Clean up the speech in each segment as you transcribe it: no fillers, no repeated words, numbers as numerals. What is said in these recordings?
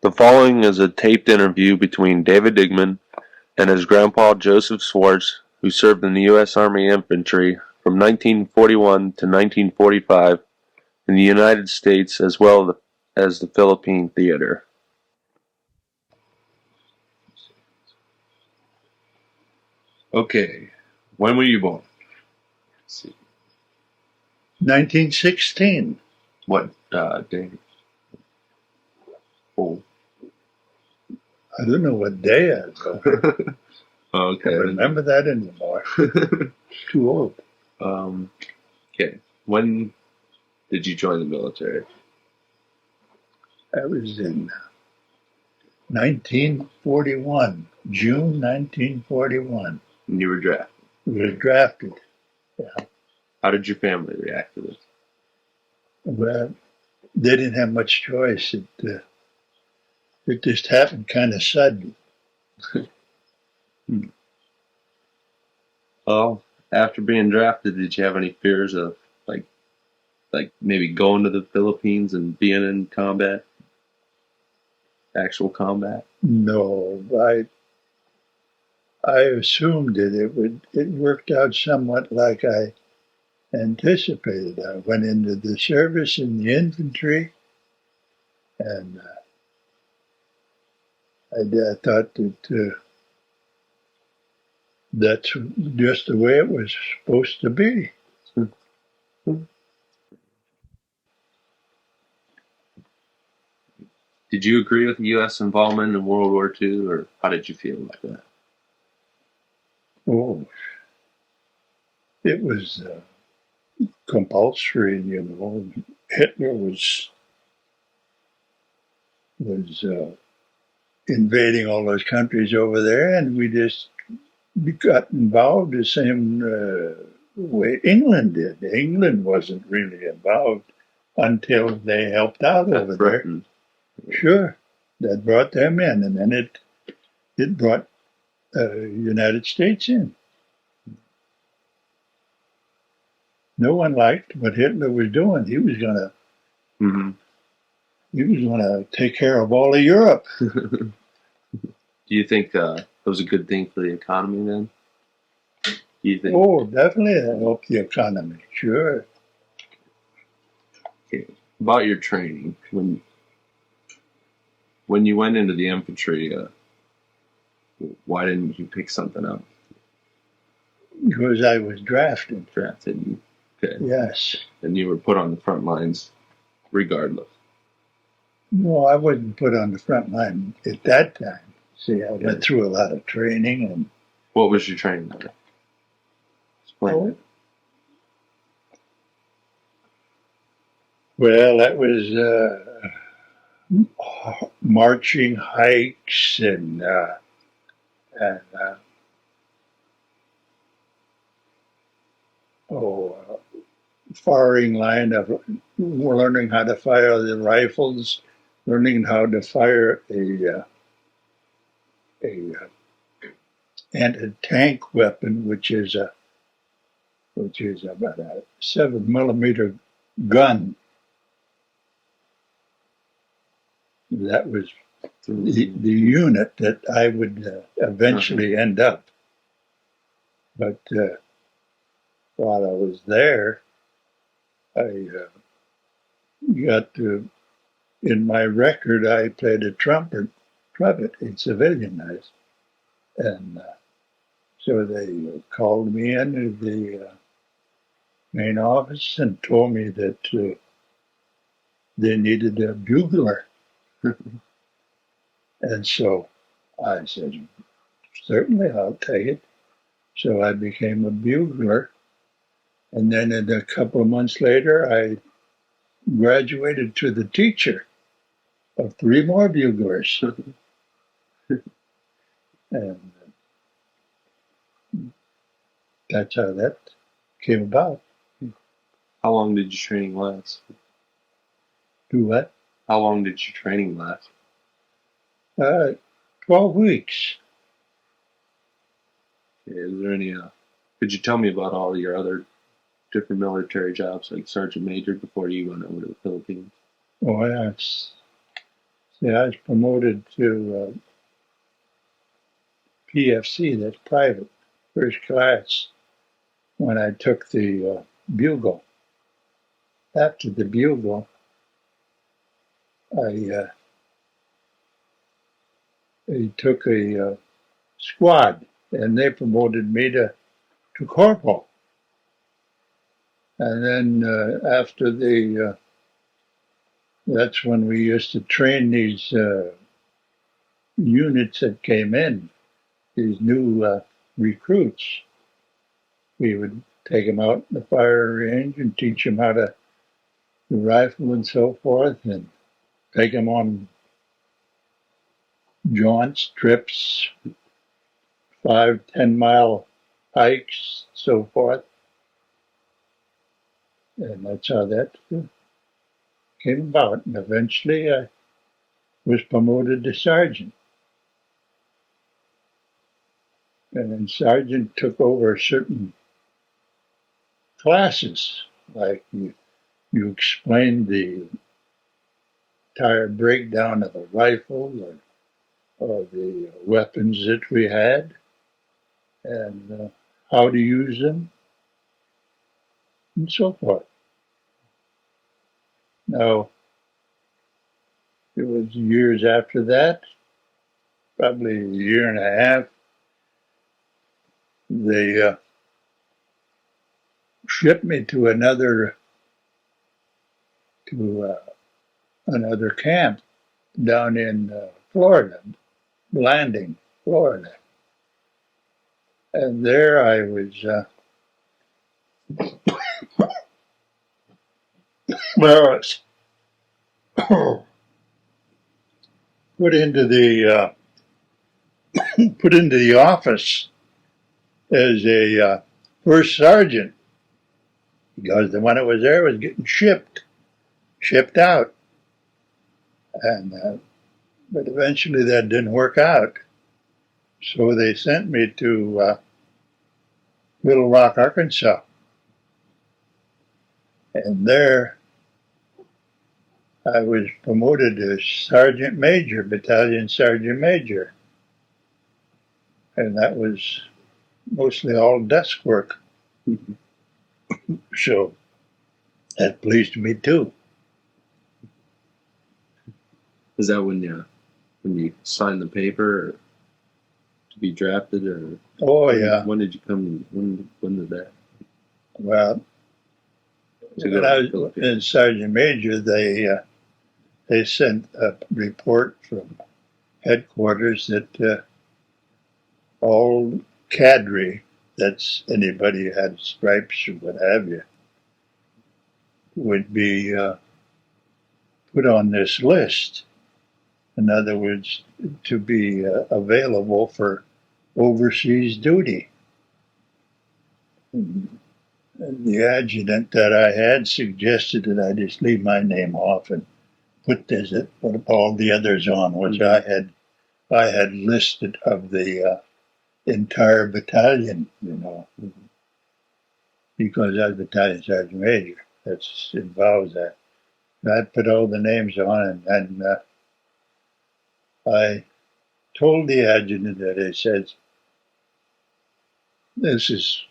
The following is a taped interview between David Digman and his grandpa Joseph Swartz, who served in the U.S. Army Infantry from 1941 to 1945 in the United States as well as the Philippine theater. Okay, when were you born? Let's see. 1916. What day? Oh. I don't know what day it was. I Okay. can't remember that anymore. Too old. Okay. When did you join the military? I was in 1941, June 1941. And you were drafted. We were drafted. Yeah. How did your family react to this? Well, they didn't have much choice. It just happened kind of sudden. Well, after being drafted, did you have any fears of like maybe going to the Philippines and being in combat? Actual combat? No, I assumed that it worked out somewhat like I anticipated. I went into the service in the infantry, and I thought that that's just the way it was supposed to be. Did you agree with the U.S. involvement in World War II, or how did you feel about that? Oh, it was compulsory, you know. Hitler was invading all those countries over there, and we just got involved the same way England did. England wasn't really involved until they helped out over there. Sure, that brought them in, and then it brought United States in. No one liked what Hitler was doing. He was gonna take care of all of Europe. Do you think it was a good thing for the economy then? Do you think? Oh, definitely that helped the economy. Sure. Okay. About your training, when you went into the infantry, why didn't you pick something up? Because I was drafted. Drafted. Okay. Yes. And you were put on the front lines regardless. No, I wasn't put on the front line at that time. See, I went through a lot of training. And what was your training like? Explain it. Well, that was marching hikes and firing line of learning how to fire the rifles, learning how to fire a anti-tank weapon, which is about a 7mm gun. That was the unit that I would eventually end up. But while I was there, I got to, in my record, I played a trumpet in civilian life. And so they called me into the main office and told me that they needed a bugler. And so I said, certainly, I'll take it. So I became a bugler. And then a couple of months later, I graduated to the teacher of 3 more buglers. And that's how that came about. How long did your training last? Do what? How long did your training last? 12 weeks. Okay, is there any, could you tell me about all your other different military jobs, like Sergeant Major, before you went over to the Philippines? Oh, yes. See, I was promoted to PFC, that's private, first class, when I took the bugle. After the bugle, I took a squad, and they promoted me to corporal. And then after that's when we used to train these units that came in, these new recruits. We would take them out in the fire range and teach them how to rifle and so forth, and take them on jaunts, trips, 5-10 mile hikes, so forth. And that's how that came about. And eventually I was promoted to sergeant. And then sergeant took over certain classes, like you explained the entire breakdown of the rifle or the weapons that we had and how to use them and so forth. Now, it was years after that, probably a year and a half, they shipped me to another camp down in Florida, Landing, Florida. And there I was put into the office as a first sergeant, because the one that was there was getting shipped out, and but eventually that didn't work out. So they sent me to Little Rock, Arkansas, and there I was promoted to sergeant major, battalion sergeant major, and that was mostly all desk work. So that pleased me too. Is that when you signed the paper to be drafted, or Oh yeah. when did you come? When did that? Well, when I was in sergeant major, they sent a report from headquarters that all cadre, that's anybody who had stripes or what have you, would be put on this list. In other words, to be available for overseas duty. And the adjutant that I had suggested that I just leave my name off and put all the others on, which I had listed of the entire battalion, because I was battalion sergeant major. That involves that. I put all the names on, and I told the adjutant that I said, this is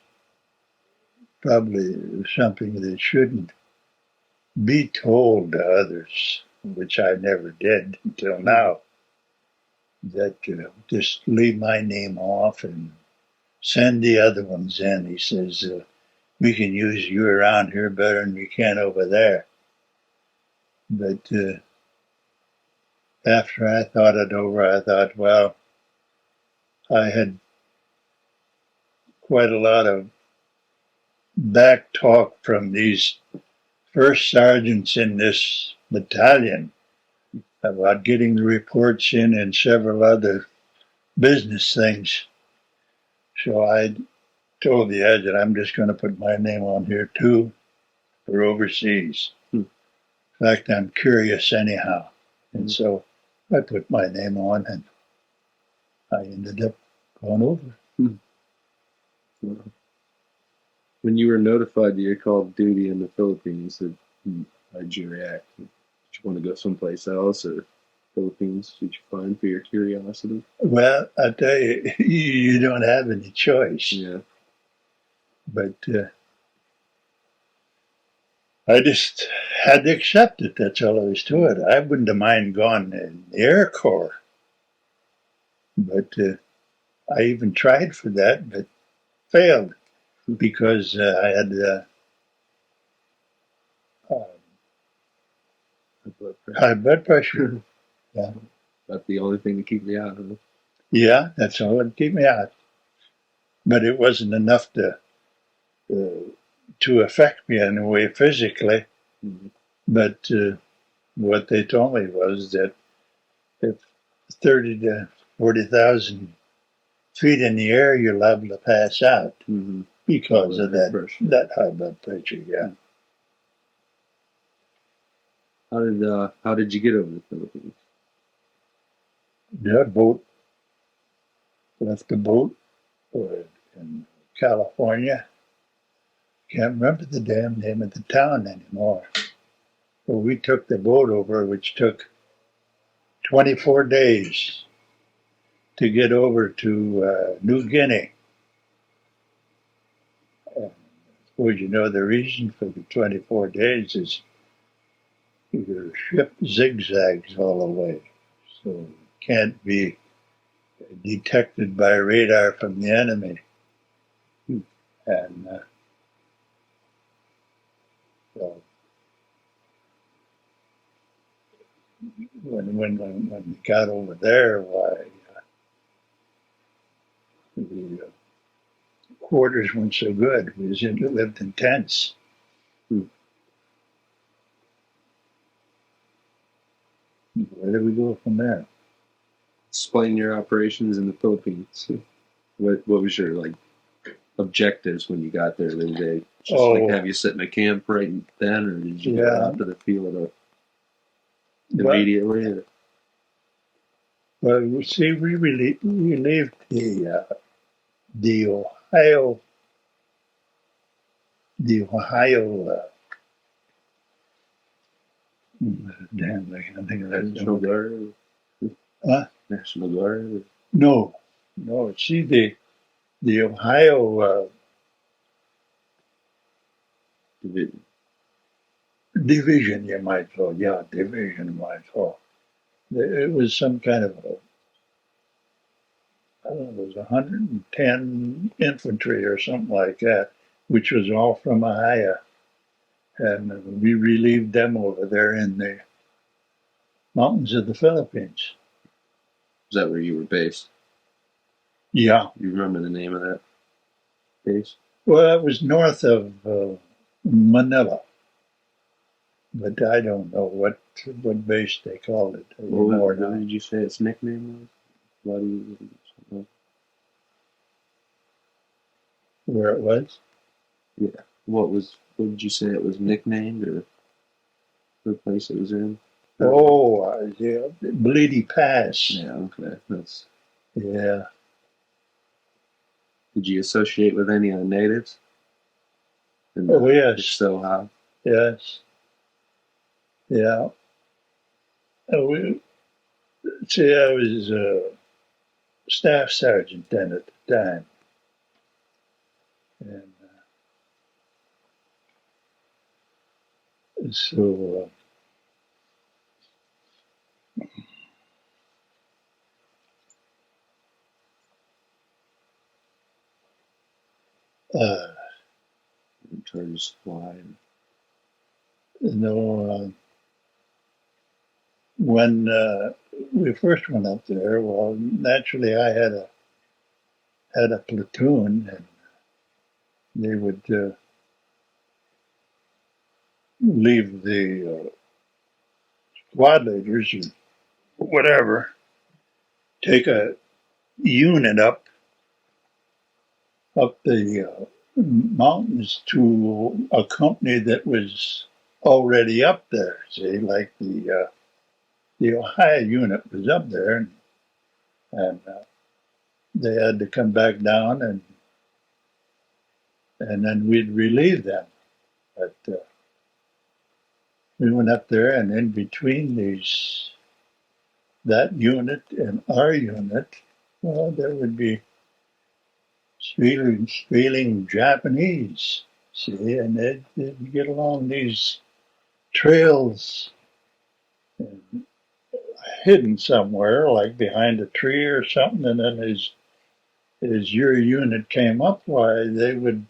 probably something that shouldn't be told to others, which I never did until now, that just leave my name off and send the other ones in. He says, we can use you around here better than we can over there. But after I thought it over, I thought, well, I had quite a lot of back talk from these first sergeants in this battalion about getting the reports in and several other business things. So I told the adjutant, I'm just going to put my name on here too for overseas. In fact, I'm curious anyhow. And so I put my name on, and I ended up going over. When you were notified that you're called duty in the Philippines, how did you react? Did you want to go someplace else, or? Philippines did you find for your curiosity? Well, I tell you, you don't have any choice. Yeah. But I just had to accept it. That's all there is to it. I wouldn't have mind going in the Air Corps, but I even tried for that, but failed because I had high blood pressure. Yeah. That's the only thing to keep me out of it. Yeah, that's all that kept me out. But it wasn't enough to affect me in a way physically. Mm-hmm. But what they told me was that if 30 to 40,000 feet in the air, you're liable to pass out Mm-hmm. because of that pressure. that high blood pressure. Yeah. How did you get over the Philippines? That boat left the boat in California. Can't remember the damn name of the town anymore. Well, we took the boat over, which took 24 days to get over to New Guinea. Well, you know, the reason for the 24 days is your ship zigzags all the way, so it can't be detected by radar from the enemy. And so when we got over there, why the quarters weren't so good. We lived in tents. Where did we go from there? Explain your operations in the Philippines. What was your objectives when you got there? Did they just have you sit in a camp right then, or did you go out to the field immediately? Well, see, we relieved the Ohio damn, I can't think of that. National Guard? Huh? National Guard? No. See, the Ohio division, you might call. Yeah, division, you might call. It was some kind of I don't know, it was 110 infantry or something like that, which was all from Ohio. And we relieved them over there in the mountains of the Philippines. Is that where you were based? Yeah. You remember the name of that base? Well, it was north of Manila, but I don't know what base they called it anymore. What did you say its nickname was? Where it was? Yeah. What did you say it was nicknamed, or the place it was in? Oh, yeah, Bleedy Pass. Yeah, okay. Yeah. Did you associate with any of the natives? Oh, yes. If so, how? Yes. Yeah. I was a staff sergeant then at the time. And so In terms of why? When we first went up there, well, naturally I had a platoon, and they would leave the squad leaders or whatever, take a unit up the mountains to a company that was already up there. See, like the Ohio unit was up there, and they had to come back down, and then we'd relieve them. But we went up there, and in between these that unit and our unit, well, there would be stealing Japanese, see, and they'd get along these trails and hidden somewhere, like behind a tree or something, and then as your unit came up, why, they would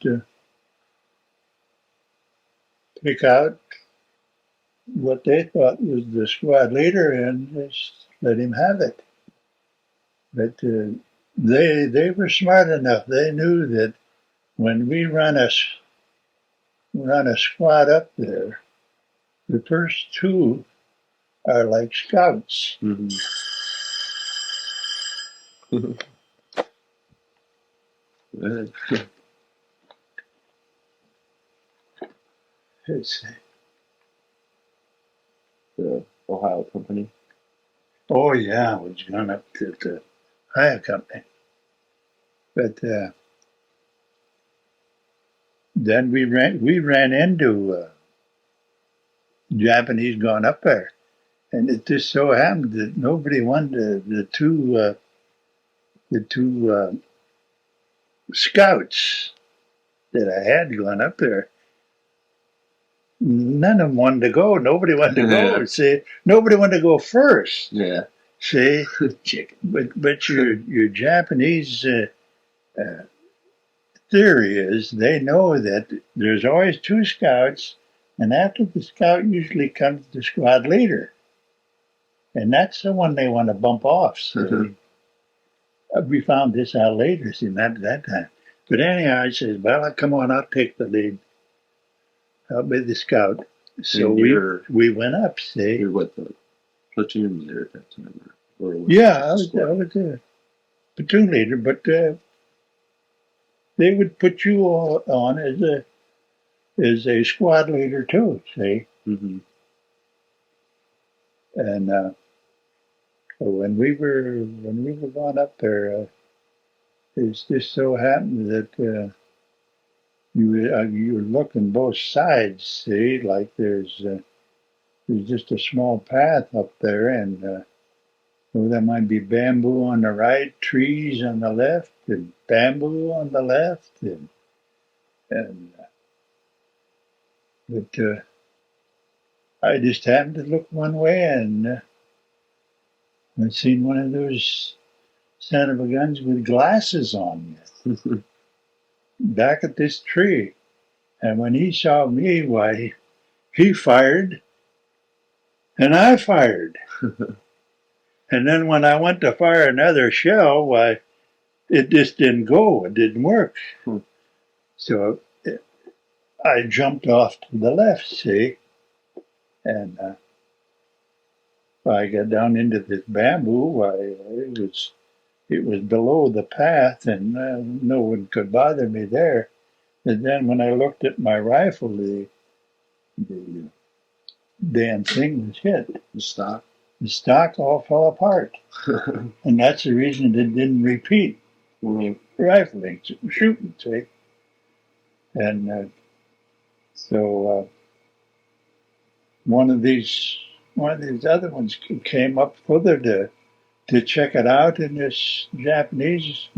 pick out what they thought was the squad leader and just let him have it. But they were smart enough. They knew that when we run a squad up there, the first two are like scouts. Mm-hmm. It's, The Ohio company. oh yeah, was gone up to the Ohio company. But then we ran into Japanese going up there, and it just so happened that nobody wanted the two scouts that I had going up there. None of them wanted to go. Nobody wanted to go. See, nobody wanted to go first. Yeah. See, Chicken. but your Japanese theory is they know that there's always two scouts, and after the scout usually comes the squad leader, and that's the one they want to bump off. So we found this out later, see, not at that time. But anyhow, I says, "Well, come on, I'll take the lead. I'll be the scout." So we went up. See, You're what, the platoon leader at that time? Or yeah, I was a platoon leader, but they would put you on as a squad leader too. See, Mm-hmm. and when we were going up there, it just so happened that you were looking both sides. See, like there's just a small path up there, and there might be bamboo on the right, trees on the left, and bamboo on the left, and but I just happened to look one way, and I seen one of those son of a guns with glasses on back at this tree. And when he saw me, why, he fired, and I fired. And then when I went to fire another shell, why, it just didn't go. It didn't work. So I jumped off to the left, see, and I got down into this bamboo. Why, it was below the path, and no one could bother me there. And then when I looked at my rifle, the damn thing was hit. The stock all fell apart. And that's the reason it didn't repeat rifling, shooting, see. And so one of these other ones came up further to check it out, and this Japanese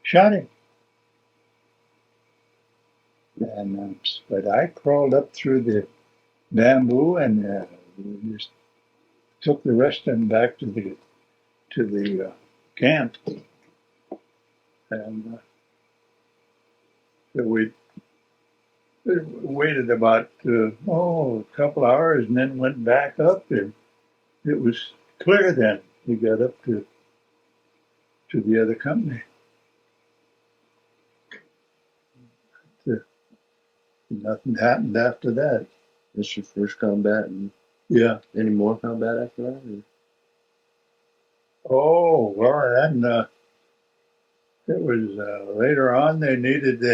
shot him. And but I crawled up through the bamboo and just took the rest of them back to the camp, and so we waited about a couple hours, and then went back up, and it was clear then. We got up to the other company. Nothing happened after that. This your first combat, and Yeah. any more combat after that? Or? Oh well, and it was later on. They needed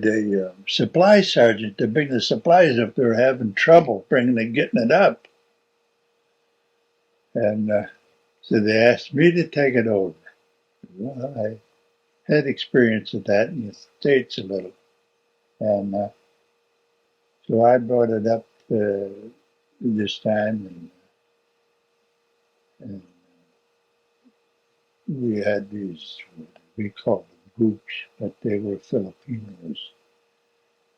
a supply sergeant to bring the supplies if they were having trouble getting it up, and so they asked me to take it over. Well, I had experience of that in the States a little, and so I brought it up this time, and we had these, we called them groups, but they were Filipinos,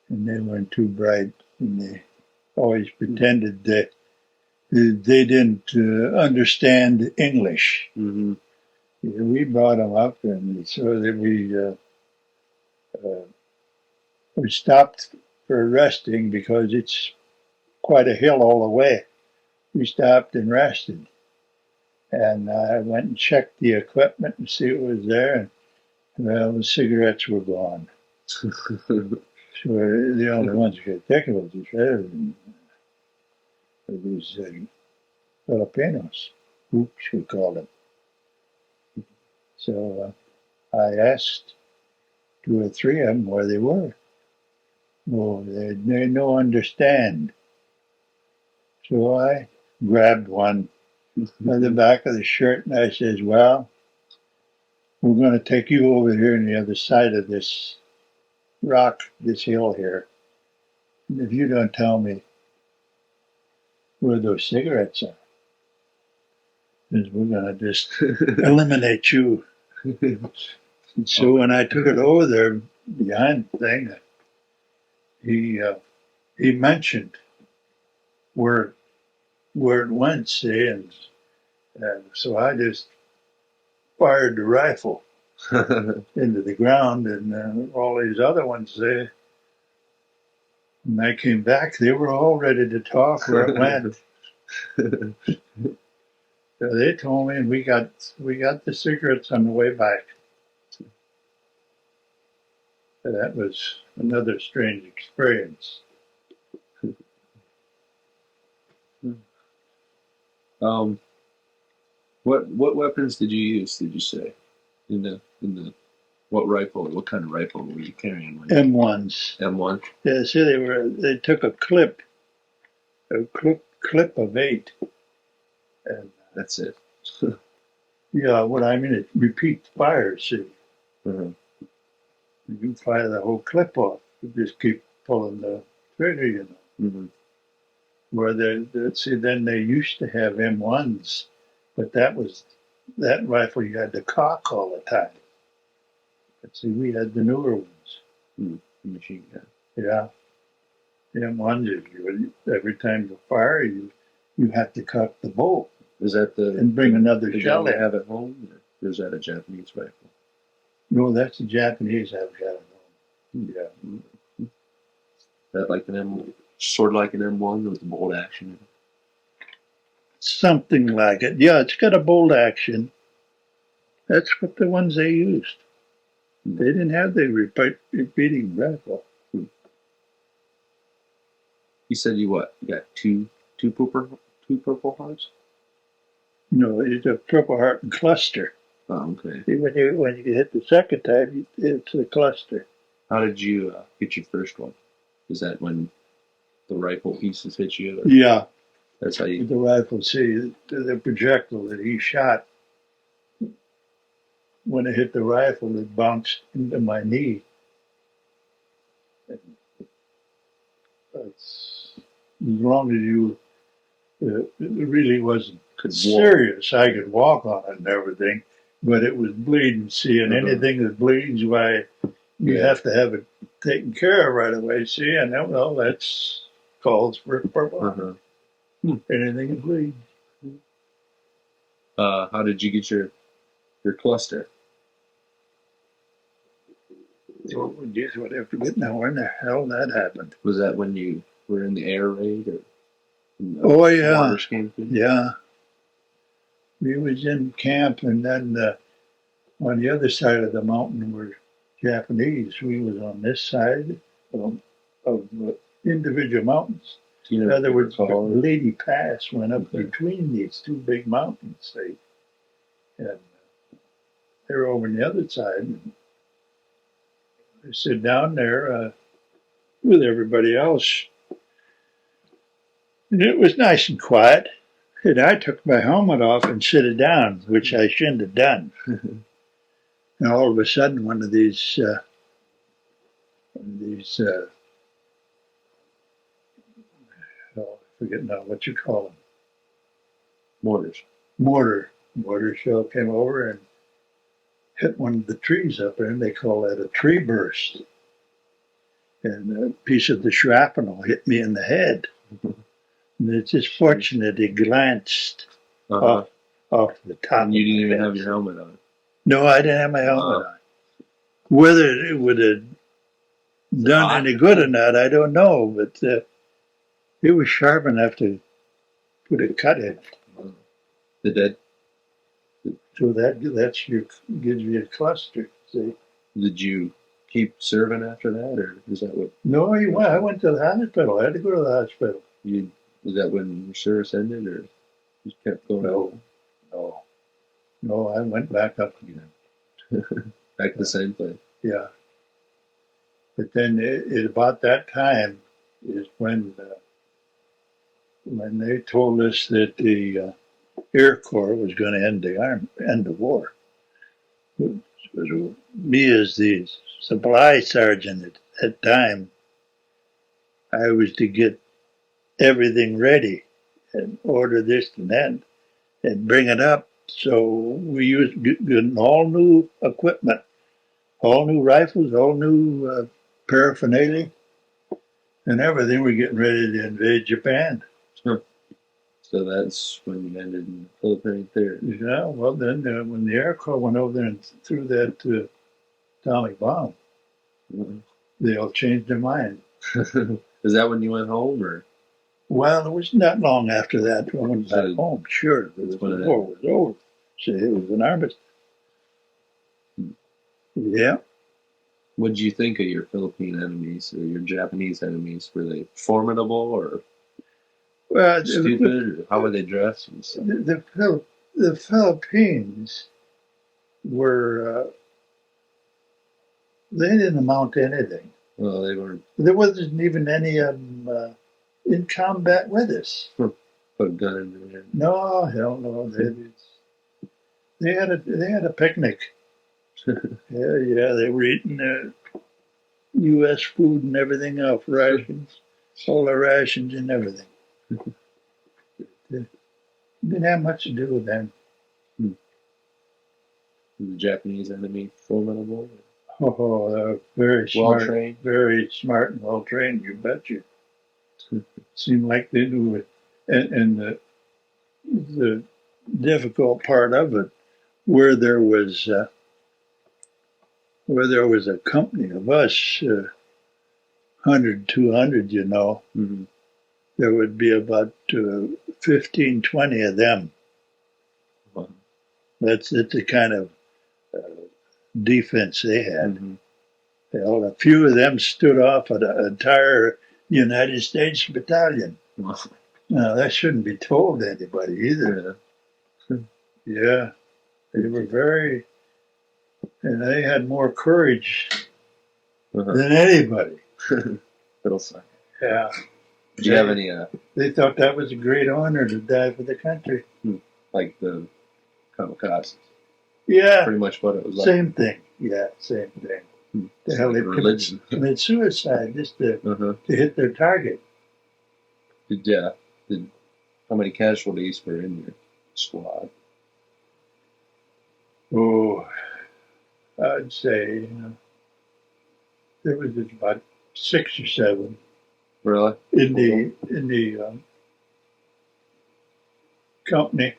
and they weren't too bright, and they always pretended that they didn't understand English. Mm-hmm. We brought them up, and so that we stopped for resting because it's quite a hill all the way. We stopped and rested, and I went and checked the equipment and see what was there, and well, the cigarettes were gone. So the only ones who could take it was these Filipinos, groups we called them. So I asked 2 or 3 of them where they were. Oh, they no understand. So I grabbed one on the back of the shirt and I says, well, we're going to take you over here on the other side of this rock, this hill here. And if you don't tell me where those cigarettes are, then we're going to just eliminate you. And so when I took it over there behind the thing, he mentioned where it went, see, and so I just fired the rifle into the ground, and all these other ones there. When I came back, they were all ready to talk where it went. So they told me, and we got the cigarettes on the way back. So that was another strange experience. What weapons did you use? Did you say in the what rifle? What kind of rifle were you carrying? M1s. M1. Yeah, see, they took a clip of 8, and That's it. yeah, what I mean, it repeats fire. See, Uh-huh. you can fire the whole clip off. You just keep pulling the trigger, you know. Mm-hmm. Where then they used to have M1s, but that rifle you had to cock all the time. But see, we had the newer ones. Machine gun. Yeah, the M1s. Every time you fire, you have to cock the bolt. Is that and bring another shell gun in. they have at home, or is that a Japanese rifle? No, that's the Japanese have got it on. Yeah. That like sort of like an M1 with the bolt action. Something like it. Yeah, it's got a bolt action. That's what the ones they used. They didn't have the repeating rifle. You said you got two purple hearts? No, it's a Purple Heart and cluster. Oh, okay. See, when you hit the second time, it's a cluster. How did you get your first one? Is that when the rifle pieces hit you? Or? Yeah. That's how you. The rifle, see, the projectile that he shot, when it hit the rifle, it bounced into my knee. As long as you, it really wasn't serious. I could walk on it and everything, but it was bleeding. See, and anything that bleeds, why you have to have it taken care of right away. See, and well, that's calls for purple. Anything that bleeds. How did you get your cluster? Oh, geez, what I forget now. When the hell that happened? Was that when you were in the air raid, or? Oh yeah, Came through? yeah. We was in camp, and then on the other side of the mountain were Japanese. We was on this side of individual mountains. In other words, Lady Pass went up between these two big mountains. And they were over on the other side. And I sit down there with everybody else. And it was nice and quiet. And I took my helmet off and sit it down, which I shouldn't have done. And all of a sudden, one of these I forget now what you call them. Mortars. Mortar shell came over and hit one of the trees up there, and they call that a tree burst. And a piece of the shrapnel hit me in the head. And it's just fortunate it glanced off the top. And you of didn't my even head. have your helmet on. No, I didn't have my helmet on. Whether it would have done any good or not, I don't know. But it was sharp enough to put a cut in. Did that? So gives you a cluster. See? Did you keep serving after that, or is that what No, I went to the hospital. I had to go to the hospital. you? Was that when your service ended, or you kept going out? No, I went back up again. Back to the same place. Yeah. But then about that time is when they told us that the Air Corps was going to end the war. It was me as the supply sergeant at that time. I was to get everything ready and order this and that and bring it up. So we used getting all new equipment, all new rifles, all new paraphernalia, and everything. We're getting ready to invade Japan. So that's when you ended in the Philippine theater. Yeah, well then when the Air Corps went over there and threw that atomic bomb, they all changed their mind. Is that when you went home, or? Well, it was not long after that when I went back home. Sure, the war was over. See, it was an armistice. Yeah. What did you think of your Philippine enemies or your Japanese enemies? Were they formidable or stupid? Or how were they dressed? And stuff? The Philippines were they didn't amount to anything. Well, they weren't. There wasn't even any of them in combat with us. Put a gun in their hand. No, hell no. They had a picnic. Yeah, they were eating U.S. food and everything else, rations, all the rations and everything. Didn't have much to do with them. Was the Japanese enemy formidable? Oh, they're very smart, Well-trained? very smart and well trained. You betcha. Seemed like they knew it, and the difficult part of it, where there was a company of us, 100, 200, you know, there would be about 15, 20 of them. Wow. That's the kind of defense they had. Hell, a few of them stood off an entire United States battalion. Wow. Now, that shouldn't be told to anybody either. Yeah. They were very, and they had more courage than anybody. Little sucker. Yeah. Did you have any, They thought that was a great honor to die for the country. like the kamikazes? Yeah. Pretty much what it was like. Same thing. Yeah, same thing. The hell, they religion. commit suicide just to hit their target. How many casualties were in your squad? Oh, I'd say there was about 6 or 7 Really? in the company.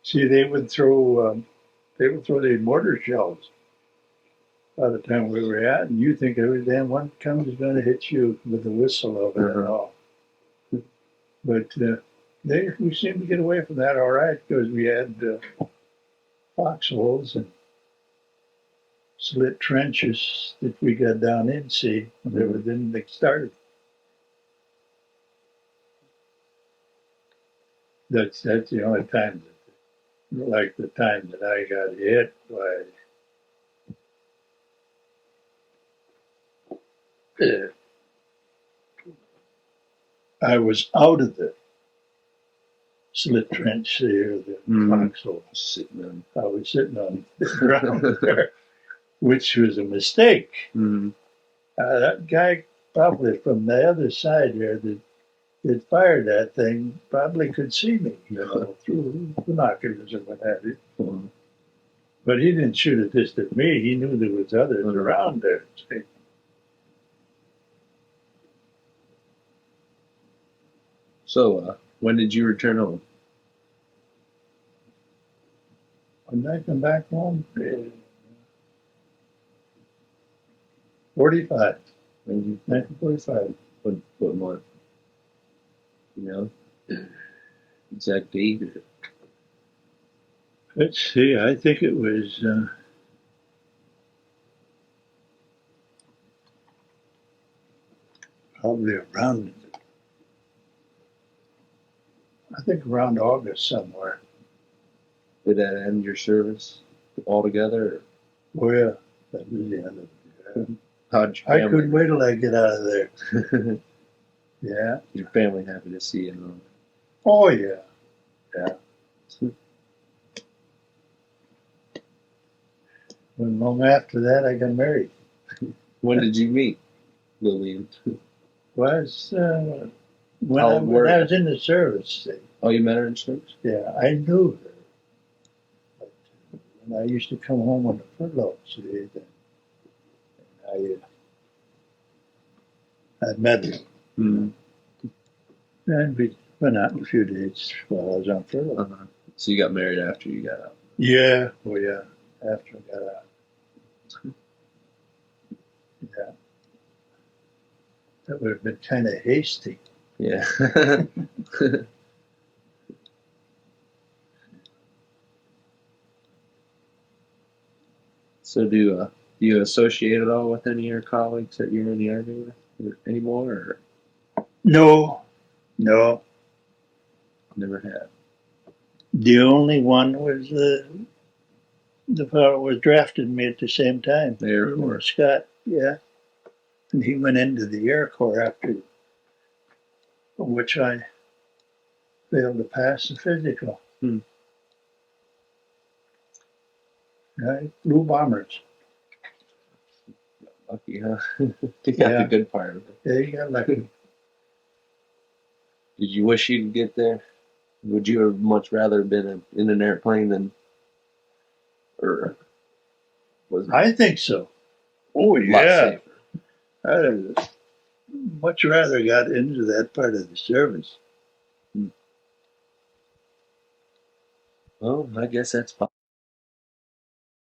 See, they would throw these mortar shells by the time we were at, and you think every damn one comes is going to hit you with the whistle of it and all. But we seemed to get away from that all right because we had foxholes and slit trenches that we got down in, see, when everything started. That's the only time like the time that I got hit by I was out of the slit trench there, the foxhole. I was sitting on the ground there, which was a mistake. That guy probably from the other side there, that fired that thing probably could see me, through binoculars or what have you. Well, But he didn't shoot it just at me. He knew there was others around there. See? so, when did you return home? When I come back home, 45, When you, 1945. what month? You know, exact date. Or, Let's see, I think it was probably around, I think around August somewhere. did that end your service altogether? Oh, yeah, that was the end of it. Yeah. How'd your I family? couldn't wait till I get out of there. Yeah. Your family happy to see you. Huh? Oh, yeah. Yeah. When long after that, I got married. When did you meet Lillian? Was How old were when I you? was in the service. Oh, you met her in church? Yeah, I knew her. But when I used to come home on the furlough, see, I met her. Mm-hmm. And we went out in a few days while I was on furlough. Uh-huh. So you got married after you got out? Yeah, oh yeah, after I got out. Yeah. That would have been kind of hasty. Yeah. So do you associate at all with any of your colleagues that you're in the Army with anymore, or No, never have? the only one was the fellow who was drafting me at the same time. The Air Corps. Scott, yeah. And he went into the Air Corps after which I failed to pass the physical. Hmm. Right? Blue bombers. Lucky, huh? You got Yeah. the good part of it. Yeah, you got lucky. Did you wish you'd get there? Would you have much rather been in an airplane than, or was it I think so. Oh, a lot yeah. safer? I'd much rather got into that part of the service. Well, I guess that's